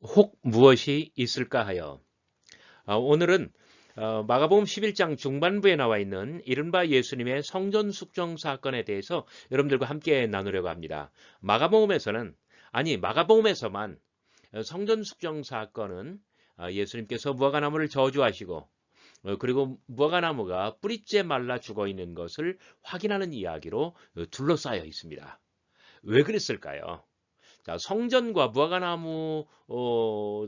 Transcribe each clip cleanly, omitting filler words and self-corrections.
혹 무엇이 있을까 하여. 오늘은 마가복음 11장 중반부에 나와 있는 이른바 예수님의 성전 숙정 사건에 대해서 여러분들과 함께 나누려고 합니다. 마가복음에서만 성전 숙정 사건은 예수님께서 무화과나무를 저주하시고 그리고 무화과나무가 뿌리째 말라 죽어 있는 것을 확인하는 이야기로 둘러싸여 있습니다. 왜 그랬을까요? 자, 성전과 무화과나무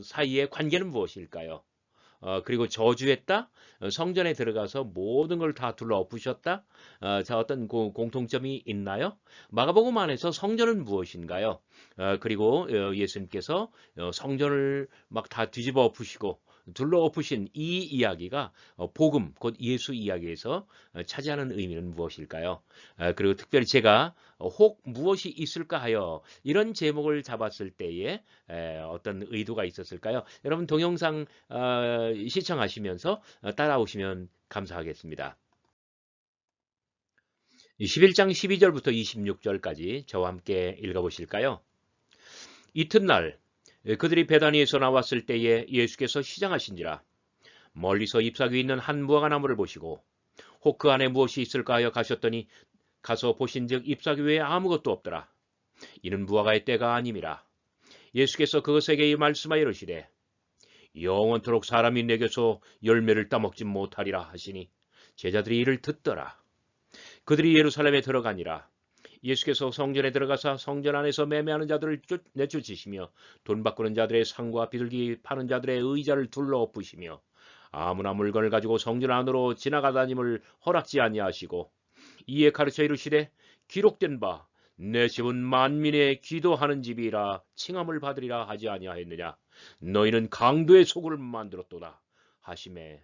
사이의 관계는 무엇일까요? 그리고 저주했다. 성전에 들어가서 모든 걸 다 둘러 엎으셨다. 자, 어떤 공통점이 있나요? 마가복음 안에서 성전은 무엇인가요? 그리고 예수님께서 성전을 막 다 뒤집어 엎으시고 둘러 엎으신 이 이야기가 복음, 곧 예수 이야기에서 차지하는 의미는 무엇일까요? 그리고 특별히 제가 혹 무엇이 있을까 하여 이런 제목을 잡았을 때에 어떤 의도가 있었을까요? 여러분 동영상 시청하시면서 따라오시면 감사하겠습니다. 11장 12절부터 26절까지 저와 함께 읽어보실까요? 이튿날 그들이 베다니에서 나왔을 때에 예수께서 시장하신지라 멀리서 잎사귀 있는 한 무화과나무를 보시고 혹 그 안에 무엇이 있을까 하여 가셨더니 가서 보신즉 잎사귀 외에 아무것도 없더라. 이는 무화과의 때가 아님이라. 예수께서 그것에게 말씀하여 이르시되 영원토록 사람이 내게서 열매를 따먹지 못하리라 하시니 제자들이 이를 듣더라. 그들이 예루살렘에 들어가니라. 예수께서 성전에 들어가사 성전 안에서 매매하는 자들을 내쫓으시며 돈 바꾸는 자들의 상과 비둘기 파는 자들의 의자를 둘러 엎으시며 아무나 물건을 가지고 성전 안으로 지나가다님을 허락지 아니하시고 이에 가르쳐 이르시되 기록된 바 내 집은 만민의 기도하는 집이라 칭함을 받으리라 하지 아니하였느냐. 너희는 강도의 속을 만들었도다 하시매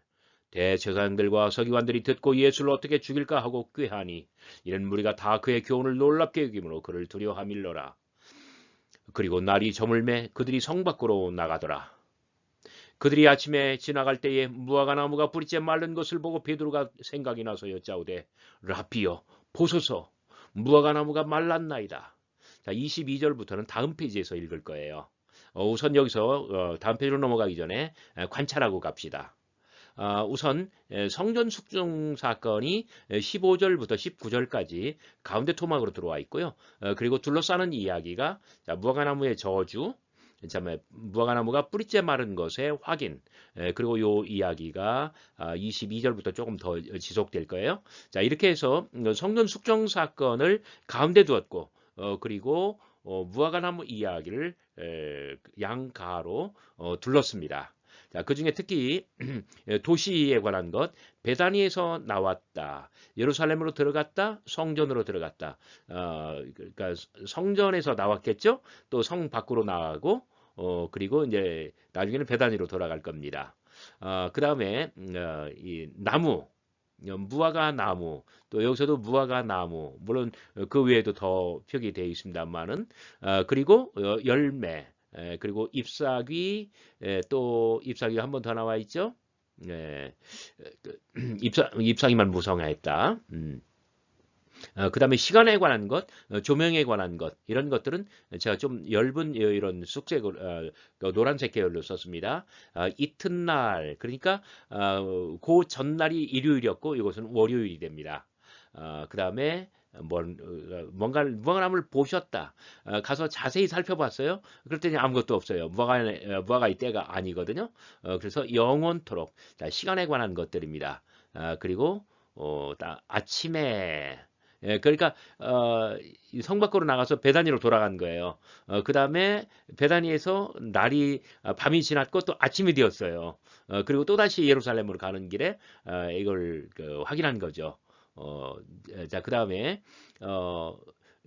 대제사장들과 서기관들이 듣고 예수를 어떻게 죽일까 하고 꾀하니 이는 무리가 다 그의 교훈을 놀랍게 여김으로 그를 두려워함일러라. 그리고 날이 저물매 그들이 성 밖으로 나가더라. 그들이 아침에 지나갈 때에 무화과나무가 뿌리째 마른 것을 보고 베드로가 생각이 나서 여짜오되 라피여 보소서 무화과나무가 말랐나이다. 자, 22절부터는 다음 페이지에서 읽을 거예요. 우선 여기서 다음 페이지로 넘어가기 전에 관찰하고 갑시다. 우선 성전 숙종 사건이 15절부터 19절까지 가운데 토막으로 들어와 있고요. 그리고 둘러싸는 이야기가 무화과나무의 저주, 무화과나무가 뿌리째 마른 것의 확인, 그리고 요 이야기가 22절부터 조금 더 지속될 거예요. 자, 이렇게 해서 성전 숙종 사건을 가운데 두었고, 그리고 무화과나무 이야기를 양가로 둘렀습니다. 자, 그 중에 특히 도시에 관한 것, 베다니에서 나왔다, 예루살렘으로 들어갔다, 성전으로 들어갔다. 그러니까 성전에서 나왔겠죠. 또 성 밖으로 나가고, 그리고 이제 나중에는 베다니로 돌아갈 겁니다. 그 다음에 이 나무, 무화과 나무, 또 여기서도 무화과 나무, 물론 그 외에도 더 표기 되어 있습니다만은, 그리고 열매, 그리고 잎사귀, 또 잎사귀가 한 번 더 나와 있죠. 예, 잎사귀만 무성했다. 그 다음에 시간에 관한 것, 조명에 관한 것, 이런 것들은 제가 좀 엷은 이런 숙색을, 그 노란색 계열로 썼습니다. 이튿날, 그러니까, 그 전날이 일요일이었고, 이것은 월요일이 됩니다. 그 다음에, 무화과나무를 보셨다. 가서 자세히 살펴봤어요. 그랬더니 아무것도 없어요. 무화과의 때가 아니거든요. 그래서 영원토록, 자, 시간에 관한 것들입니다. 그리고, 아침에, 그러니까 성 밖으로 나가서 베다니로 돌아간 거예요. 그 다음에 베다니에서 밤이 지났고 또 아침이 되었어요. 그리고 또 다시 예루살렘으로 가는 길에 이걸 확인한 거죠. 어, 자, 그 다음에 어,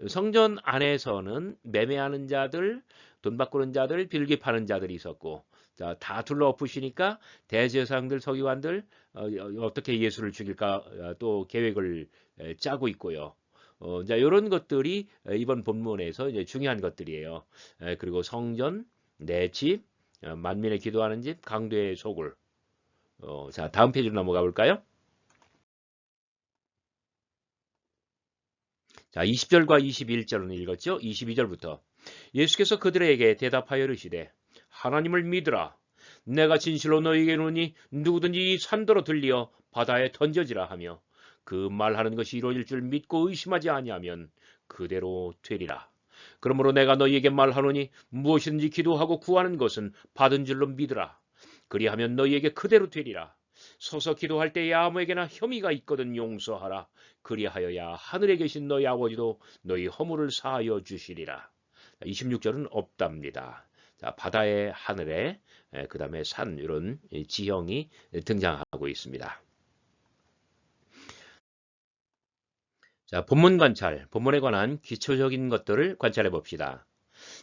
성전 안에서는 매매하는 자들, 돈 바꾸는 자들, 빌기 파는 자들이 있었고, 자, 다 둘러 엎으시니까 대제사장들, 서기관들 어떻게 예수를 죽일까 또 계획을 짜고 있고요. 자, 이런 것들이 이번 본문에서 이제 중요한 것들이에요. 그리고 성전, 내 집, 만민의 기도하는 집, 강도의 소굴. 자, 다음 페이지로 넘어가 볼까요? 자, 20절과 21절은 읽었죠? 22절부터. 예수께서 그들에게 대답하여 이르시되 하나님을 믿으라. 내가 진실로 너희에게 이르노니 누구든지 이 산더러 들리어 바다에 던져지라 하며 그 말하는 것이 이루어질 줄 믿고 의심하지 아니하면 그대로 되리라. 그러므로 내가 너희에게 말하노니 무엇이든지 기도하고 구하는 것은 받은 줄로 믿으라. 그리하면 너희에게 그대로 되리라. 서서 기도할 때에 아무에게나 혐의가 있거든 용서하라. 그리하여야 하늘에 계신 너희 아버지도 너희 허물을 사하여 주시리라. 26절은 없답니다. 자, 바다에 하늘에 그 다음에 산 이런 지형이 등장하고 있습니다. 자, 본문 관찰, 본문에 관한 기초적인 것들을 관찰해 봅시다.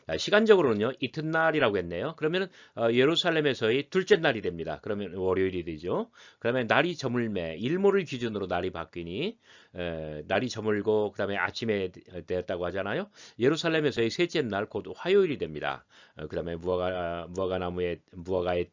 자, 시간적으로는요, 이튿날이라고 했네요. 그러면 예루살렘에서의 둘째 날이 됩니다. 그러면 월요일이 되죠. 그러면 날이 저물매, 일몰을 기준으로 날이 바뀌니 날이 저물고 그다음에 아침에 되었다고 하잖아요. 예루살렘에서의 셋째 날 곧 화요일이 됩니다. 그다음에 무화과의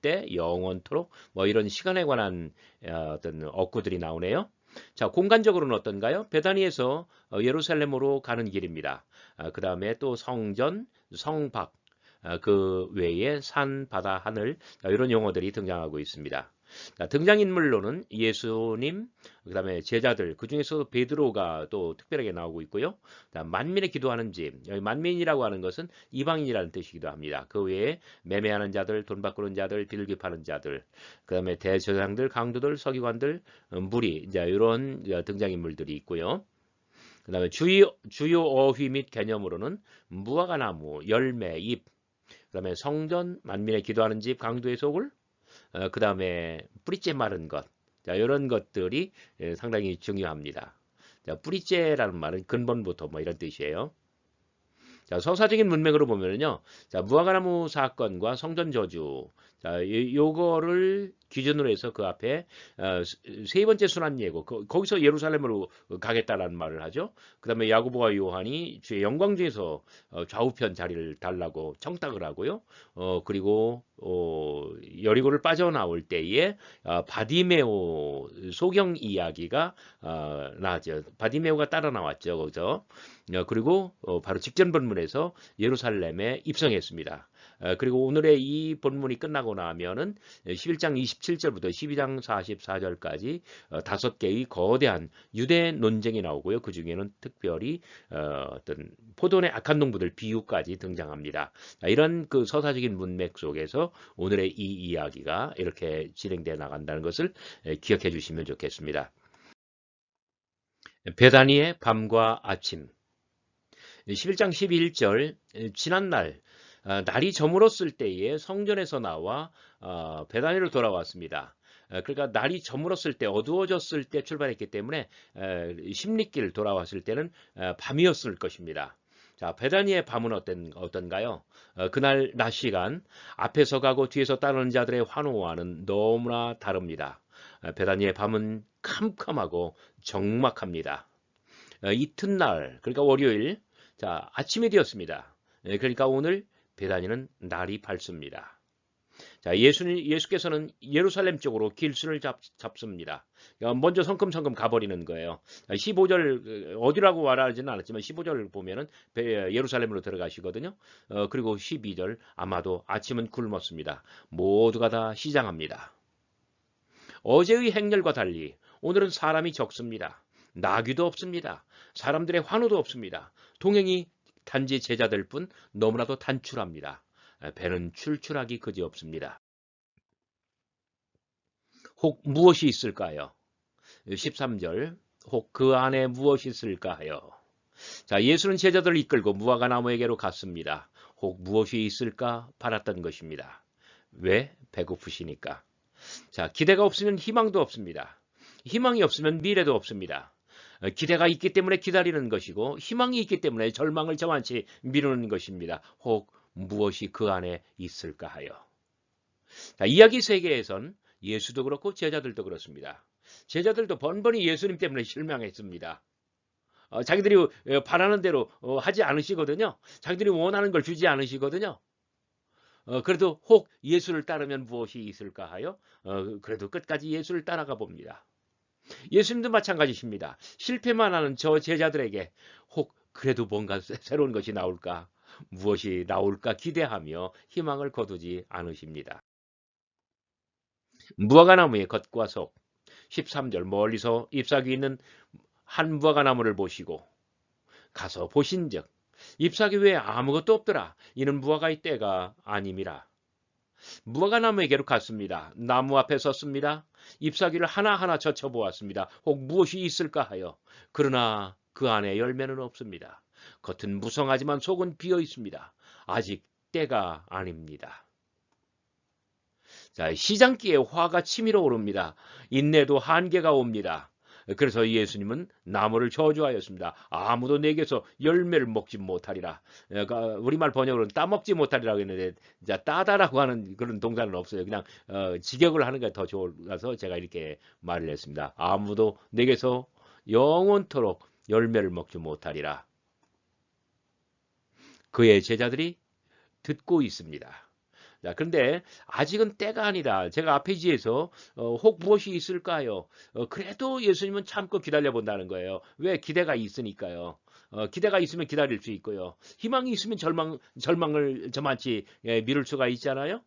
때 영원토록 뭐 이런 시간에 관한 어떤 어구들이 나오네요. 자, 공간적으로는 어떤가요? 베다니에서 예루살렘으로 가는 길입니다. 그 다음에 또 성전, 성박, 그 외에 산, 바다, 하늘 이런 용어들이 등장하고 있습니다. 자, 등장인물로는 예수님, 그 다음에 제자들, 그 중에서 베드로가 또 특별하게 나오고 있고요. 만민의 기도하는 집, 여기 만민이라고 하는 것은 이방인이라는 뜻이기도 합니다. 그 외에 매매하는 자들, 돈 바꾸는 자들, 빌기파는 자들, 그 다음에 대제사장들, 강도들, 서기관들, 무리, 이제 이런 등장인물들이 있고요. 그 다음에 주요 어휘 및 개념으로는 무화과나무, 열매, 잎, 그 다음에 성전, 만민의 기도하는 집, 강도의 속을, 그 다음에 뿌리째 마른 것. 자, 이런 것들이 상당히 중요합니다. 자, 뿌리째라는 말은 근본부터 뭐 이런 뜻이에요. 자, 서사적인 문맥으로 보면요. 자, 무화과나무 사건과 성전 저주. 자, 요거를 기준으로 해서 그 앞에 세 번째 순환 예고. 거기서 예루살렘으로 가겠다라는 말을 하죠. 그다음에 야고보와 요한이 주의 영광 중에서 좌우편 자리를 달라고 청탁을 하고요. 그리고 여리고를 빠져나올 때에 바디메오 소경 이야기가 나왔죠. 바디메오가 따라 나왔죠. 거기서. 그리고 바로 직전 본문에서 예루살렘에 입성했습니다. 그리고 오늘의 이 본문이 끝나고 나면은 11장 27절부터 12장 44절까지 5개의 거대한 유대 논쟁이 나오고요. 그 중에는 특별히 어떤 포도원의 악한 농부들 비유까지 등장합니다. 이런 그 서사적인 문맥 속에서 오늘의 이 이야기가 이렇게 진행되어 나간다는 것을 기억해 주시면 좋겠습니다. 베다니의 밤과 아침 11장 11절 지난날 날이 저물었을 때에 성전에서 나와 베다니로 돌아왔습니다. 그러니까 날이 저물었을 때 어두워졌을 때 출발했기 때문에 십리길 돌아왔을 때는 밤이었을 것입니다. 자, 베다니의 밤은 어떤가요? 그날 낮 시간 앞에서 가고 뒤에서 따르는 자들의 환호와는 너무나 다릅니다. 베다니의 밤은 캄캄하고 적막합니다. 이튿날 그러니까 월요일 자, 아침이 되었습니다. 그러니까 오늘 베다니는 날이 밝습니다. 자, 예수께서는 예루살렘 쪽으로 길수를 잡습니다. 먼저 성큼성큼 가버리는 거예요. 15절, 어디라고 말하지는 않았지만 15절을 보면은 예루살렘으로 들어가시거든요. 그리고 12절, 아마도 아침은 굶었습니다. 모두가 다 시장합니다. 어제의 행렬과 달리 오늘은 사람이 적습니다. 나귀도 없습니다. 사람들의 환호도 없습니다. 동행이 단지 제자들 뿐 너무나도 단출합니다. 배는 출출하기 그지없습니다. 혹 무엇이 있을까요? 13절 혹 그 안에 무엇이 있을까요? 자, 예수는 제자들을 이끌고 무화과나무에게로 갔습니다. 혹 무엇이 있을까 바랐던 것입니다. 왜? 배고프시니까. 자, 기대가 없으면 희망도 없습니다. 희망이 없으면 미래도 없습니다. 기대가 있기 때문에 기다리는 것이고 희망이 있기 때문에 절망을 저만치 미루는 것입니다. 혹 무엇이 그 안에 있을까 하여. 자, 이야기 세계에선 예수도 그렇고 제자들도 그렇습니다. 제자들도 번번이 예수님 때문에 실망했습니다. 자기들이 바라는 대로 하지 않으시거든요. 자기들이 원하는 걸 주지 않으시거든요. 그래도 혹 예수를 따르면 무엇이 있을까 하여 그래도 끝까지 예수를 따라가 봅니다. 예수님도 마찬가지십니다. 실패만 하는 저 제자들에게 혹 그래도 뭔가 새로운 것이 나올까? 무엇이 나올까 기대하며 희망을 거두지 않으십니다. 무화과나무의 겉과 속. 13절 멀리서 잎사귀 있는 한 무화과나무를 보시고 가서 보신즉 잎사귀 외에 아무것도 없더라. 이는 무화과의 때가 아님이라. 무화과나무에게로 갔습니다. 나무 앞에 섰습니다. 잎사귀를 하나하나 젖혀보았습니다. 혹 무엇이 있을까 하여. 그러나 그 안에 열매는 없습니다. 겉은 무성하지만 속은 비어 있습니다. 아직 때가 아닙니다. 자, 시장기에 화가 치밀어 오릅니다. 인내도 한계가 옵니다. 그래서 예수님은 나무를 저주하였습니다. 아무도 내게서 열매를 먹지 못하리라. 우리말 번역으로는 따먹지 못하리라고 했는데 따다라고 하는 그런 동사는 없어요. 그냥 직역을 하는 게 더 좋아서 제가 이렇게 말을 했습니다. 아무도 내게서 영원토록 열매를 먹지 못하리라. 그의 제자들이 듣고 있습니다. 자, 그런데 아직은 때가 아니라 제가 앞에 지에서 혹 무엇이 있을까요? 그래도 예수님은 참고 기다려 본다는 거예요. 왜? 기대가 있으니까요. 기대가 있으면 기다릴 수 있고요. 희망이 있으면 절망을 저만치 미룰 수가 있잖아요.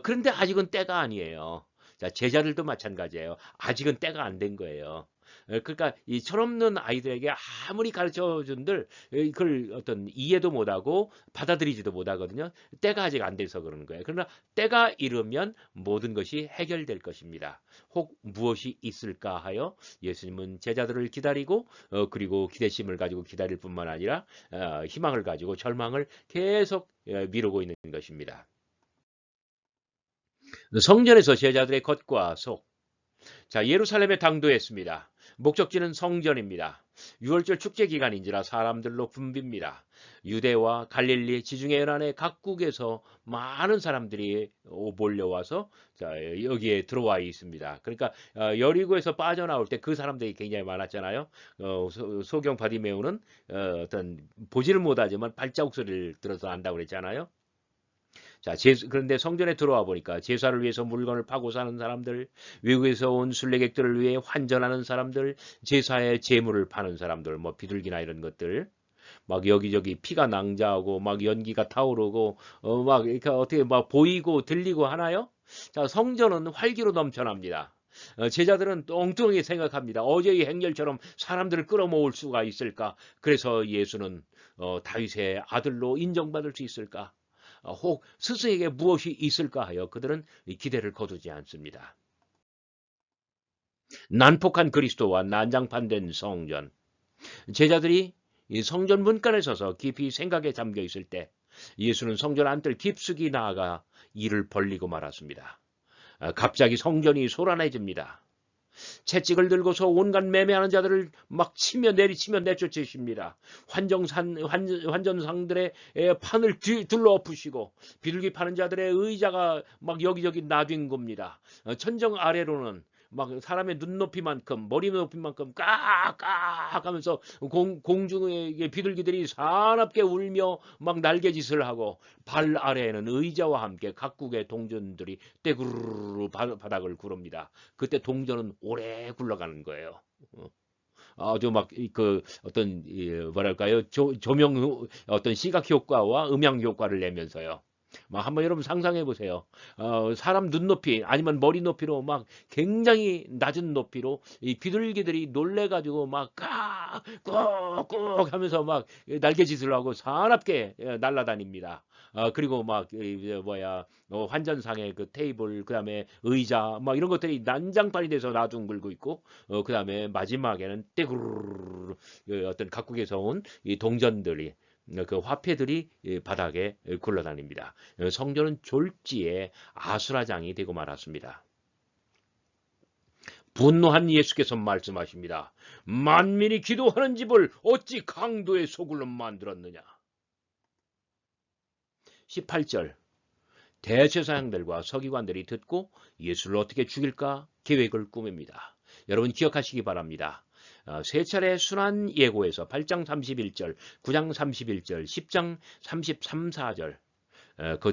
그런데 아직은 때가 아니에요. 자, 제자들도 마찬가지예요. 아직은 때가 안 된 거예요. 그러니까 이 철없는 아이들에게 아무리 가르쳐 준들 그걸 어떤 이해도 못하고 받아들이지도 못하거든요. 때가 아직 안 돼서 그러는 거예요. 그러나 때가 이르면 모든 것이 해결될 것입니다. 혹 무엇이 있을까 하여 예수님은 제자들을 기다리고 그리고 기대심을 가지고 기다릴 뿐만 아니라 희망을 가지고 절망을 계속 미루고 있는 것입니다. 성전에서 제자들의 겉과 속. 자, 예루살렘에 당도했습니다. 목적지는 성전입니다. 6월절 축제 기간인지라 사람들로 붐빕니다. 유대와 갈릴리, 지중해 연안의 각국에서 많은 사람들이 몰려와서 여기에 들어와 있습니다. 그러니까 여리고에서 빠져나올 때 그 사람들이 굉장히 많았잖아요. 소경 바디메오는 어떤 보지를 못하지만 발자국 소리를 들어서 안다고 그랬잖아요. 자, 그런데 성전에 들어와 보니까 제사를 위해서 물건을 파고 사는 사람들, 외국에서 온 순례객들을 위해 환전하는 사람들, 제사에 제물을 파는 사람들, 뭐 비둘기나 이런 것들, 막 여기저기 피가 낭자하고 막 연기가 타오르고 막 이렇게 어떻게 막 보이고 들리고 하나요? 자, 성전은 활기로 넘쳐납니다. 제자들은 엉뚱하게 생각합니다. 어제의 행렬처럼 사람들을 끌어모을 수가 있을까? 그래서 예수는 다윗의 아들로 인정받을 수 있을까? 혹 스승에게 무엇이 있을까 하여 그들은 기대를 거두지 않습니다. 난폭한 그리스도와 난장판된 성전. 제자들이 이 성전 문간에 서서 깊이 생각에 잠겨 있을 때 예수는 성전 안뜰 깊숙이 나아가 이를 벌리고 말았습니다. 갑자기 성전이 소란해집니다. 채찍을 들고서 온갖 매매하는 자들을 막 치며 내리치며 내쫓으십니다. 환전상들의 판을 둘러엎으시고 비둘기 파는 자들의 의자가 막 여기저기 나뒹 겁니다. 천정 아래로는 막 사람의 눈높이만큼 머리 높이만큼 깍깍 하면서 공중의 비둘기들이 사납게 울며 막 날개짓을 하고 발 아래에는 의자와 함께 각국의 동전들이 떼구르르 바닥을 구릅니다. 그때 동전은 오래 굴러가는 거예요. 아주 막 그 어떤 뭐랄까요 조명 어떤 시각 효과와 음향 효과를 내면서요. 막 한번 여러분 상상해 보세요. 사람 눈높이 아니면 머리 높이로 막 굉장히 낮은 높이로 이 비둘기들이 놀래가지고 막 꾹꾹 하면서 막 날개짓을 하고 사납게 날아다닙니다. 그리고 막 환전상의 그 테이블 그다음에 의자 막 이런 것들이 난장판이 돼서 나둥글고 있고 그다음에 마지막에는 떼구르르 어떤 각국에서 온 이 동전들이 그 화폐들이 바닥에 굴러다닙니다. 성전은 졸지에 아수라장이 되고 말았습니다. 분노한 예수께서 말씀하십니다. 만민이 기도하는 집을 어찌 강도의 소굴로 만들었느냐. 18절 대제사장들과 서기관들이 듣고 예수를 어떻게 죽일까 계획을 꾸밉니다. 여러분 기억하시기 바랍니다. 세 차례 순환 예고에서 8장 31절, 9장 31절, 10장 33, 4절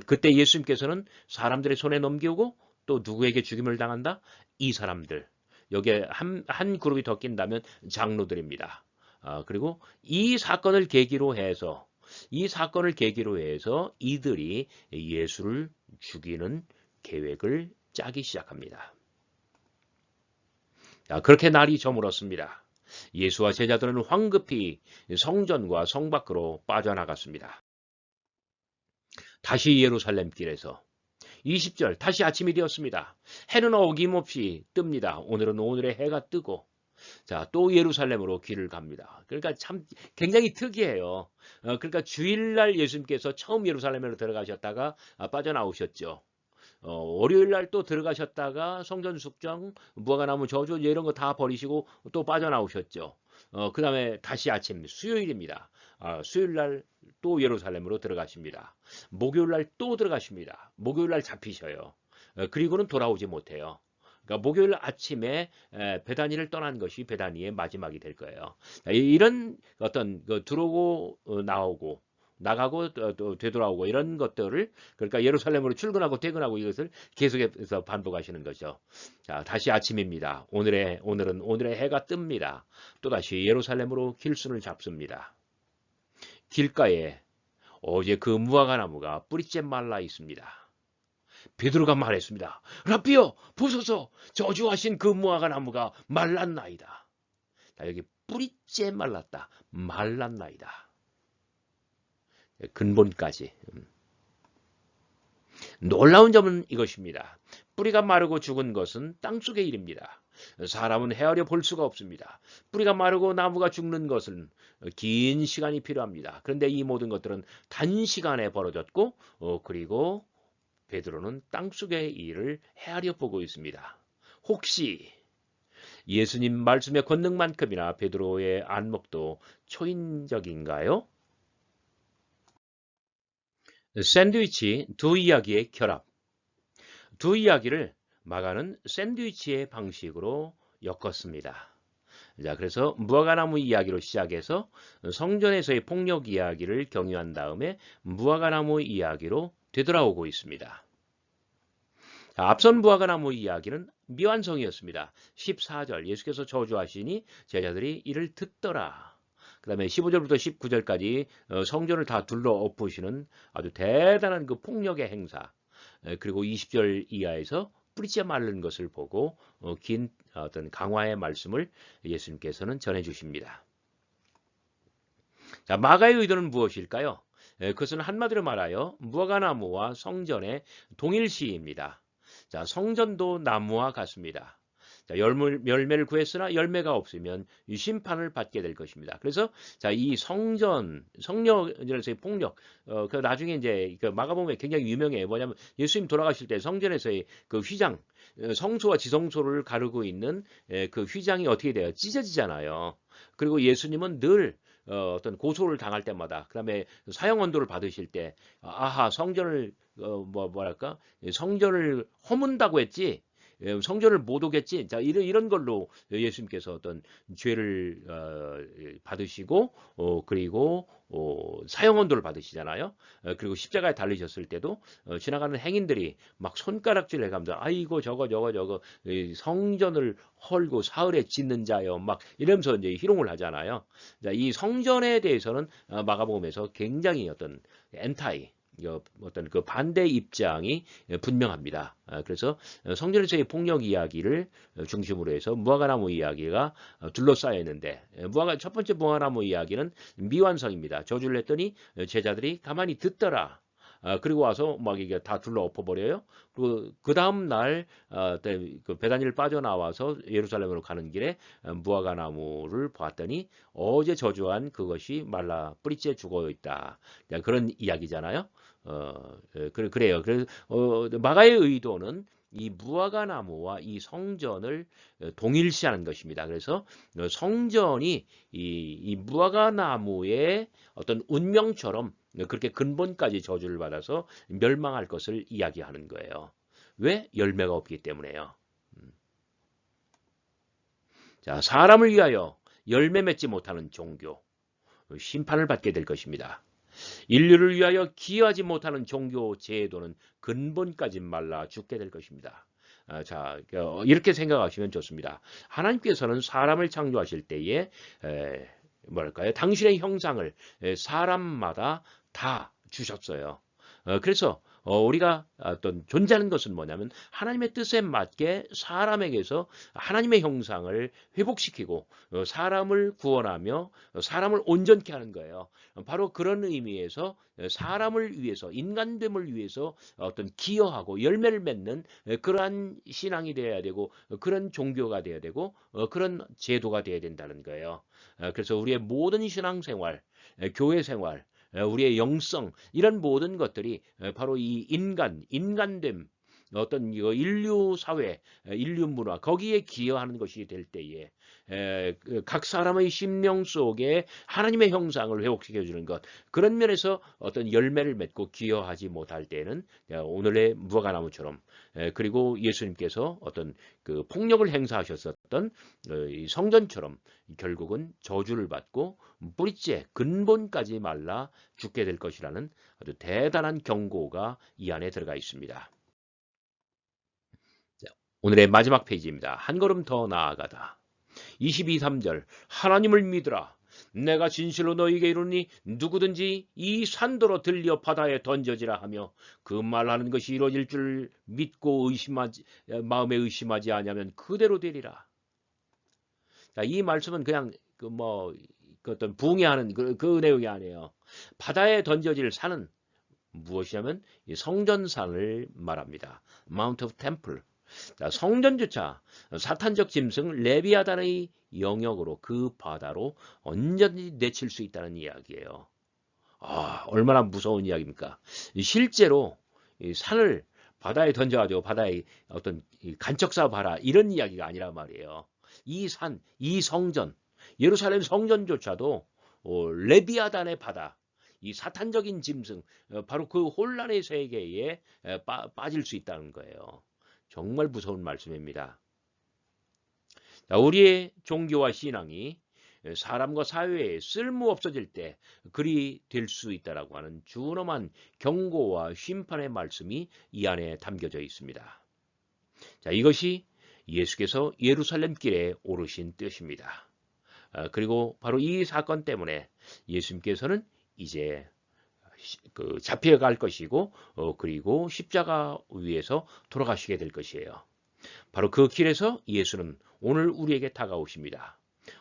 그때 예수님께서는 사람들의 손에 넘기고 또 누구에게 죽임을 당한다? 이 사람들. 여기에 한 그룹이 더 낀다면 장로들입니다. 그리고 이 사건을 계기로 해서 이 사건을 계기로 해서 이들이 예수를 죽이는 계획을 짜기 시작합니다. 자, 그렇게 날이 저물었습니다. 예수와 제자들은 황급히 성전과 성 밖으로 빠져나갔습니다. 다시 예루살렘 길에서 20절 다시 아침이 되었습니다. 해는 어김없이 뜹니다. 오늘은 오늘의 해가 뜨고 자, 또 예루살렘으로 길을 갑니다. 그러니까 참 굉장히 특이해요. 그러니까 주일날 예수님께서 처음 예루살렘으로 들어가셨다가 빠져나오셨죠. 월요일 날 또 들어가셨다가 성전 숙정, 무화과나무 저주 이런 거 다 버리시고 또 빠져나오셨죠. 그 다음에 다시 아침 수요일입니다. 수요일 날 또 예루살렘으로 들어가십니다. 목요일 날 또 들어가십니다. 목요일 날 잡히셔요. 그리고는 돌아오지 못해요. 그러니까 목요일 아침에 베다니를 떠난 것이 베다니의 마지막이 될 거예요. 이런 어떤 들어오고 나오고 나가고 또 되돌아오고 이런 것들을 그러니까 예루살렘으로 출근하고 퇴근하고 이것을 계속해서 반복하시는 거죠. 자, 다시 아침입니다. 오늘은 오늘의 해가 뜹니다. 또다시 예루살렘으로 길순을 잡습니다. 길가에 어제 그 무화과 나무가 뿌리째 말라 있습니다. 베드로가 말했습니다. 라비여 보소서 저주하신 그 무화과 나무가 말랐나이다. 자, 여기 뿌리째 말랐다. 말랐나이다. 근본까지. 놀라운 점은 이것입니다. 뿌리가 마르고 죽은 것은 땅속의 일입니다. 사람은 헤아려 볼 수가 없습니다. 뿌리가 마르고 나무가 죽는 것은 긴 시간이 필요합니다. 그런데 이 모든 것들은 단시간에 벌어졌고 그리고 베드로는 땅속의 일을 헤아려 보고 있습니다. 혹시 예수님 말씀의 권능만큼이나 베드로의 안목도 초인적인가요? 샌드위치 두 이야기의 결합. 두 이야기를 마가는 샌드위치의 방식으로 엮었습니다. 자, 그래서 무화과나무 이야기로 시작해서 성전에서의 폭력 이야기를 경유한 다음에 무화과나무 이야기로 되돌아오고 있습니다. 자, 앞선 무화과나무 이야기는 미완성이었습니다. 14절 예수께서 저주하시니 제자들이 이를 듣더라. 그 다음에 15절부터 19절까지 성전을 다 둘러 엎으시는 아주 대단한 그 폭력의 행사. 그리고 20절 이하에서 뿌리째 마른 것을 보고 긴 어떤 강화의 말씀을 예수님께서는 전해 주십니다. 자, 마가의 의도는 무엇일까요? 그것은 한마디로 말하여 무화과나무와 성전의 동일시입니다. 자, 성전도 나무와 같습니다. 자, 열매를 구했으나 열매가 없으면 심판을 받게 될 것입니다. 그래서 자, 이 성전에서의 폭력, 그 나중에 이제 그 마가복음에 굉장히 유명해요. 뭐냐면 예수님 돌아가실 때 성전에서의 그 휘장, 성소와 지성소를 가르고 있는 그 휘장이 어떻게 돼요? 찢어지잖아요. 그리고 예수님은 늘 어떤 고소를 당할 때마다, 그다음에 사형 언도를 받으실 때, 아하 성전을 뭐랄까 성전을 허문다고 했지. 성전을 못 오겠지. 자, 이런 걸로 예수님께서 어떤 죄를 받으시고, 그리고 사형언도를 받으시잖아요. 그리고 십자가에 달리셨을 때도 지나가는 행인들이 막 손가락질 해가면서 아이고 저거 성전을 헐고 사흘에 짓는 자요. 막 이러면서 이제 희롱을 하잖아요. 자, 이 성전에 대해서는 마가복음에서 굉장히 어떤 엔타이 어떤 그 반대 입장이 분명합니다. 그래서 성전에서의 폭력 이야기를 중심으로 해서 무화과나무 이야기가 둘러싸여 있는데 첫 번째 무화과나무 이야기는 미완성입니다. 저주를 했더니 제자들이 가만히 듣더라. 그리고 와서 막 이게 다 둘러 엎어버려요. 그리고 그 다음 날 그 베다니를 빠져나와서 예루살렘으로 가는 길에 무화과나무를 보았더니 어제 저주한 그것이 말라 뿌리째 죽어 있다. 그런 이야기잖아요. 그래요. 그래서 마가의 의도는 이 무화과나무와 이 성전을 동일시하는 것입니다. 그래서 성전이 이 무화과나무의 어떤 운명처럼 그렇게 근본까지 저주를 받아서 멸망할 것을 이야기하는 거예요. 왜? 열매가 없기 때문에요. 자, 사람을 위하여 열매 맺지 못하는 종교, 심판을 받게 될 것입니다. 인류를 위하여 기여하지 못하는 종교 제도는 근본까지 말라 죽게 될 것입니다. 자, 이렇게 생각하시면 좋습니다. 하나님께서는 사람을 창조하실 때에 뭐랄까요? 당신의 형상을 사람마다 다 주셨어요. 그래서 우리가 어떤 존재하는 것은 뭐냐면 하나님의 뜻에 맞게 사람에게서 하나님의 형상을 회복시키고 사람을 구원하며 사람을 온전케 하는 거예요. 바로 그런 의미에서 사람을 위해서 인간됨을 위해서 어떤 기여하고 열매를 맺는 그러한 신앙이 되어야 되고 그런 종교가 되어야 되고 그런 제도가 되어야 된다는 거예요. 그래서 우리의 모든 신앙생활, 교회 생활, 우리의 영성 이런 모든 것들이 바로 이 인간됨 어떤 이거 인류 사회, 인류 문화 거기에 기여하는 것이 될 때에 각 사람의 심령 속에 하나님의 형상을 회복시켜 주는 것 그런 면에서 어떤 열매를 맺고 기여하지 못할 때는 오늘의 무화과나무처럼 그리고 예수님께서 어떤 그 폭력을 행사하셨었던 이 성전처럼 결국은 저주를 받고 뿌리째 근본까지 말라 죽게 될 것이라는 아주 대단한 경고가 이 안에 들어가 있습니다. 오늘의 마지막 페이지입니다. 한 걸음 더 나아가다. 22, 3절 하나님을 믿으라. 내가 진실로 너희에게 이르니 누구든지 이 산도로 들려 바다에 던져지라 하며 그 말하는 것이 이루어질 줄 믿고 마음에 의심하지 아니하면 그대로 되리라. 자, 이 말씀은 그냥 그 어떤 붕괴하는 그 내용이 아니에요. 바다에 던져질 산은 무엇이냐면 성전산을 말합니다. Mount of Temple. 성전주차 사탄적 짐승 레비아단의 영역으로 그 바다로 언제든지 내칠 수 있다는 이야기예요. 얼마나 무서운 이야기입니까? 실제로 이 산을 바다에 던져가지고 바다에 어떤 간척사 봐라 이런 이야기가 아니란 말이에요. 이 산, 이 성전, 예루살렘 성전조차도 레비아단의 바다, 이 사탄적인 짐승, 바로 그 혼란의 세계에 빠질 수 있다는 거예요. 정말 무서운 말씀입니다. 우리의 종교와 신앙이 사람과 사회에 쓸모 없어질 때 그리 될 수 있다라고 하는 준엄한 경고와 심판의 말씀이 이 안에 담겨져 있습니다. 자, 이것이 예수께서 예루살렘 길에 오르신 뜻입니다. 그리고 바로 이 사건 때문에 예수님께서는 이제 잡혀갈 것이고 그리고 십자가 위에서 돌아가시게 될 것이에요. 바로 그 길에서 예수는 오늘 우리에게 다가오십니다.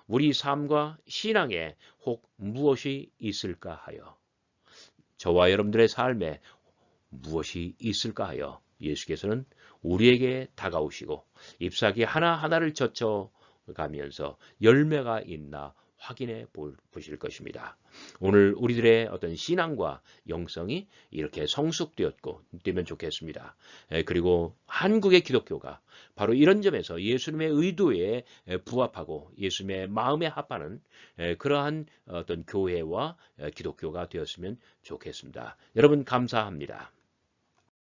우리 삶과 신앙에 혹 무엇이 있을까 하여 저와 여러분들의 삶에 무엇이 있을까 하여 예수께서는 우리에게 다가오시고 잎사귀 하나하나를 젖혀가면서 열매가 있나 확인해 보실 것입니다. 오늘 우리들의 어떤 신앙과 영성이 이렇게 성숙되면 좋겠습니다. 그리고 한국의 기독교가 바로 이런 점에서 예수님의 의도에 부합하고 예수님의 마음에 합하는 그러한 어떤 교회와 기독교가 되었으면 좋겠습니다. 여러분 감사합니다.